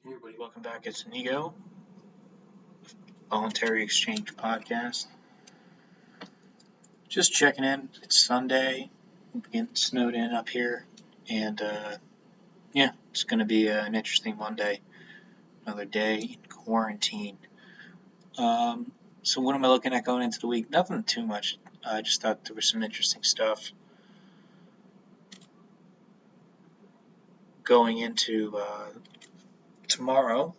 Hey everybody, welcome back. It's Inigo, Voluntary Exchange Podcast. Just checking in. It's Sunday. We're getting snowed in up here. And yeah, it's going to be an interesting Monday. Another day in quarantine. So what am I looking at going into the week? Nothing too much. I just thought there was some interesting stuff going into tomorrow.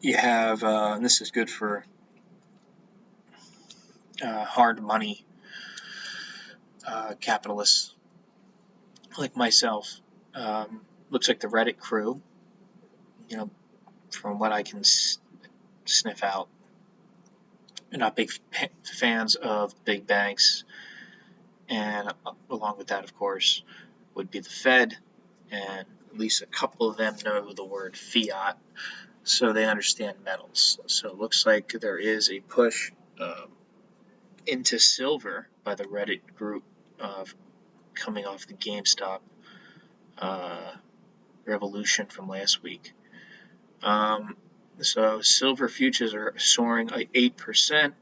You have, and this is good for hard money capitalists like myself. Looks like the Reddit crew, from what I can sniff out, they're not big fans of big banks. And along with that, of course, would be the Fed. And at least a couple of them know the word fiat, so they understand metals. So it looks like there is a push into silver by the Reddit group coming off the GameStop revolution from last week. So silver futures are soaring like 8%,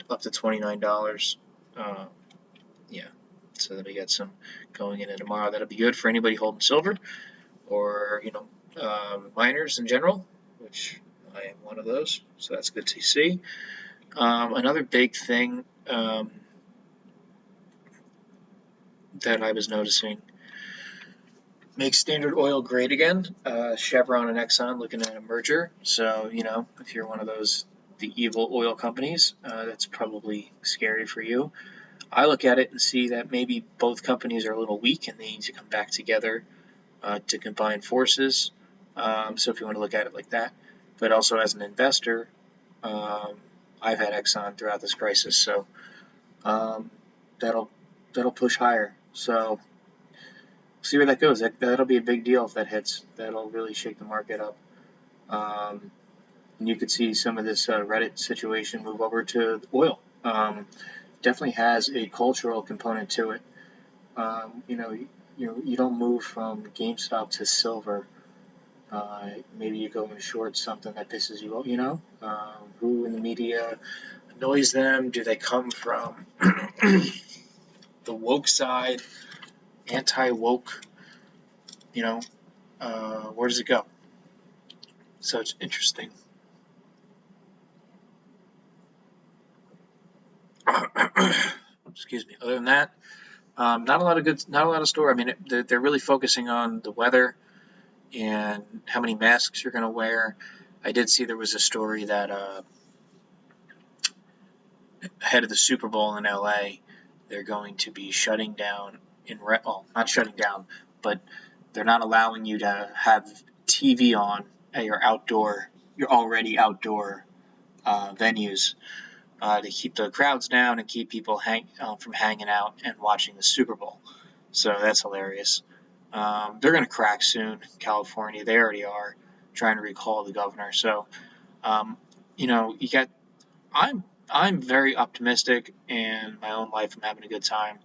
up to $29. Yeah, so then we got some going into tomorrow. That'll be good for anybody holding silver, or miners in general, which I am one of those. So that's good to see. Another big thing that I was noticing: make Standard Oil great again. Chevron and Exxon looking at a merger. So, if you're one of the evil oil companies, that's probably scary for you. I look at it and see that maybe both companies are a little weak and they need to come back together to combine forces. So if you want to look at it like that. But also as an investor, I've had Exxon throughout this crisis, so that'll push higher. So see where that goes. That'll be a big deal if that hits. That'll really shake the market up. And you could see some of this Reddit situation move over to oil. Definitely has a cultural component to it. You don't move from GameStop to silver. Maybe you go and short something that pisses you off. Who in the media annoys them? Do they come from the woke side, anti-woke? Where does it go? So it's interesting. Excuse me. Other than that, not a lot of story. I mean, they're really focusing on the weather and how many masks you're going to wear. I did see there was a story that ahead of the Super Bowl in LA, they're going to be shutting down not shutting down, but they're not allowing you to have TV on at your already outdoor venues to keep the crowds down and keep people from hanging out and watching the Super Bowl. So that's hilarious. They're going to crack soon. California, they already are trying to recall the governor. So, you got. I'm very optimistic in my own life. I'm having a good time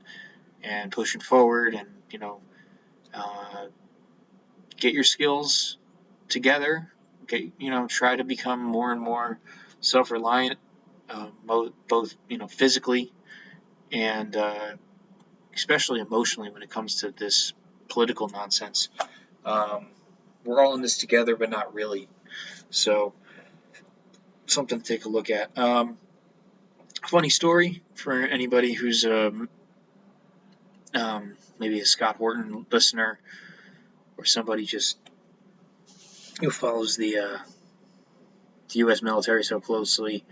and pushing forward, and get your skills together. Try to become more and more self-reliant, both physically and especially emotionally when it comes to this political nonsense. We're all in this together, but not really. So, something to take a look at. Funny story for anybody who's maybe a Scott Horton listener, or somebody just who follows the U.S. military so closely.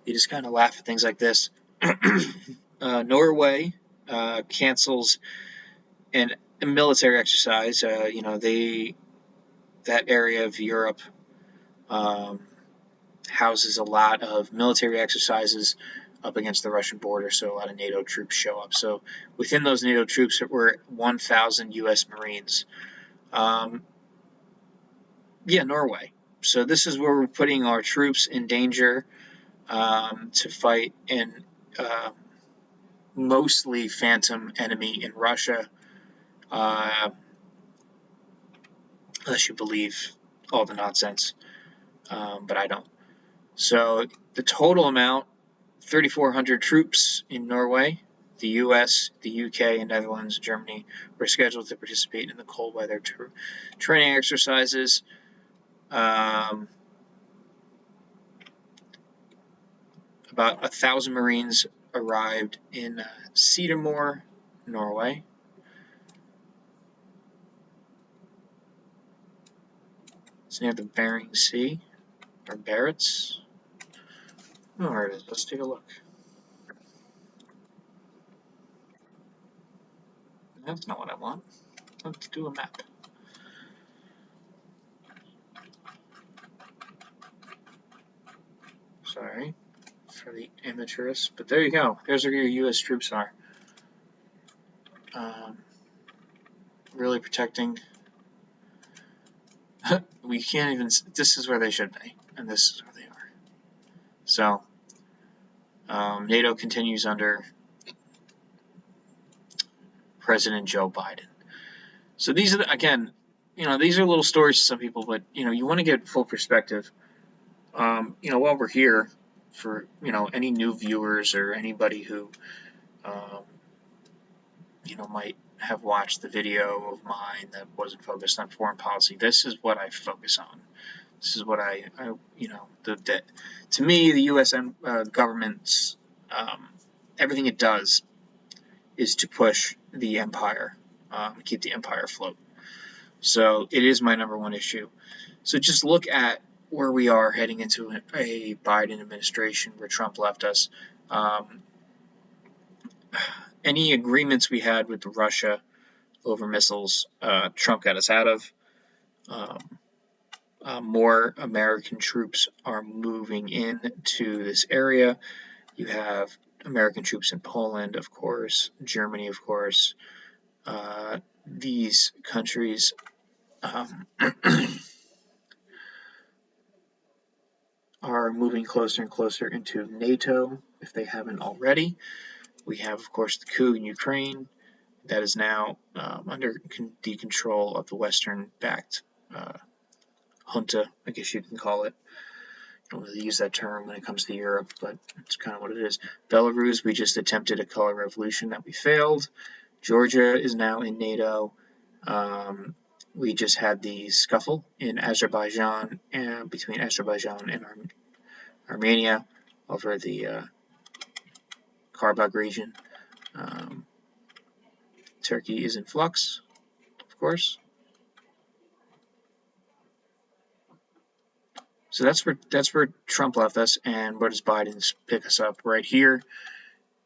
You just kind of laugh at things like this. Norway cancels a military exercise. That area of Europe houses a lot of military exercises up against the Russian border, so a lot of NATO troops show up. So within those NATO troops were 1,000 U.S. Marines. Norway. So this is where we're putting our troops in danger to fight in mostly phantom enemy in Russia. unless you believe all the nonsense, but I don't. So the total amount, 3,400 troops in Norway. The U.S., the U.K., and Netherlands and Germany were scheduled to participate in the cold weather training exercises. About 1,000 Marines arrived in Cedarmore, Norway. It's near the Bering Sea, or Barents. Oh, there it is. Let's take a look. That's not what I want. Let's do a map. Sorry for the amateurists, but there you go. There's where your U.S. troops are. Really protecting. We can't even. This is where they should be, and this is where they are. So, NATO continues under President Joe Biden. So these are, again, these are little stories to some people, but you want to get full perspective. While we're here, for any new viewers or anybody who might have watched the video of mine that wasn't focused on foreign policy, this is what I focus on. This is what to me, the U.S. government's everything it does is to push the empire, keep the empire afloat. So it is my number one issue. So just look at where we are heading into a Biden administration where Trump left us. Any agreements we had with Russia over missiles, Trump got us out of. More American troops are moving into this area. You have American troops in Poland, of course, Germany, of course. These countries are moving closer and closer into NATO, if they haven't already. We have, of course, the coup in Ukraine that is now under the control of the Western-backed junta, I guess you can call it. I don't really use that term when it comes to Europe, but it's kind of what it is. Belarus, we just attempted a color revolution that we failed. Georgia is now in NATO. We just had the scuffle in Azerbaijan, between Azerbaijan and Armenia over the Karabakh region. Turkey is in flux, of course. So that's where Trump left us, and where does Biden pick us up? Right here.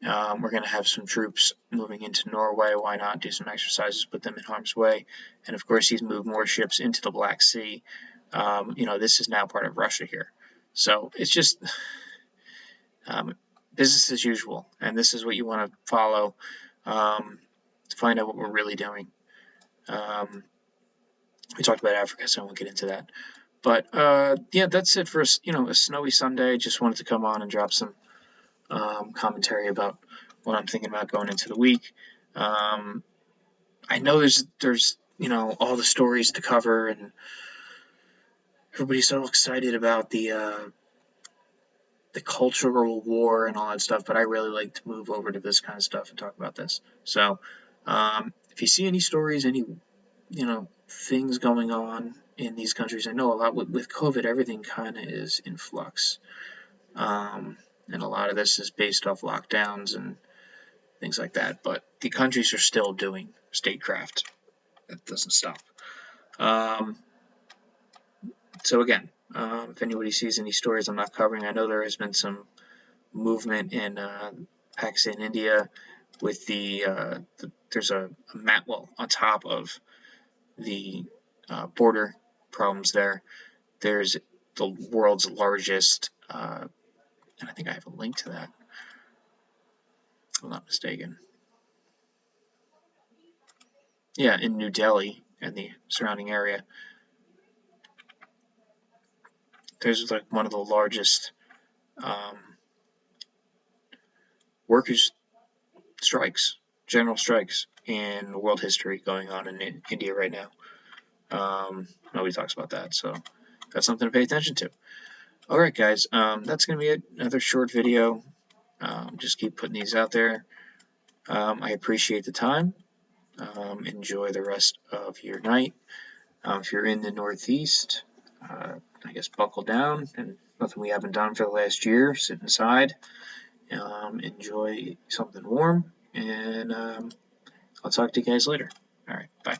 We're going to have some troops moving into Norway. Why not do some exercises, put them in harm's way? And of course, he's moved more ships into the Black Sea. This is now part of Russia here. So it's just business as usual. And this is what you want to follow to find out what we're really doing. We talked about Africa, so I won't get into that. But yeah, that's it for a snowy Sunday. Just wanted to come on and drop some commentary about what I'm thinking about going into the week. I know there's all the stories to cover, and everybody's so excited about the cultural war and all that stuff, but I really like to move over to this kind of stuff and talk about this. So if you see any stories, any things going on in these countries, I know a lot with COVID, everything kind of is in flux. And a lot of this is based off lockdowns and things like that. But the countries are still doing statecraft. That doesn't stop. So again, if anybody sees any stories I'm not covering, I know there has been some movement in Pakistan, India, with there's a map on top of the border problems there. There's the world's largest, and I think I have a link to that. If I'm not mistaken. Yeah, in New Delhi and the surrounding area. There's like one of the largest workers' strikes, general strikes in world history going on in India right now. Nobody talks about that, so that's something to pay attention to. Alright guys, that's going to be it. Another short video. Just keep putting these out there. I appreciate the time. Enjoy the rest of your night. If you're in the Northeast, I guess buckle down, and nothing we haven't done for the last year, sit inside, enjoy something warm, and I'll talk to you guys later. Alright, bye.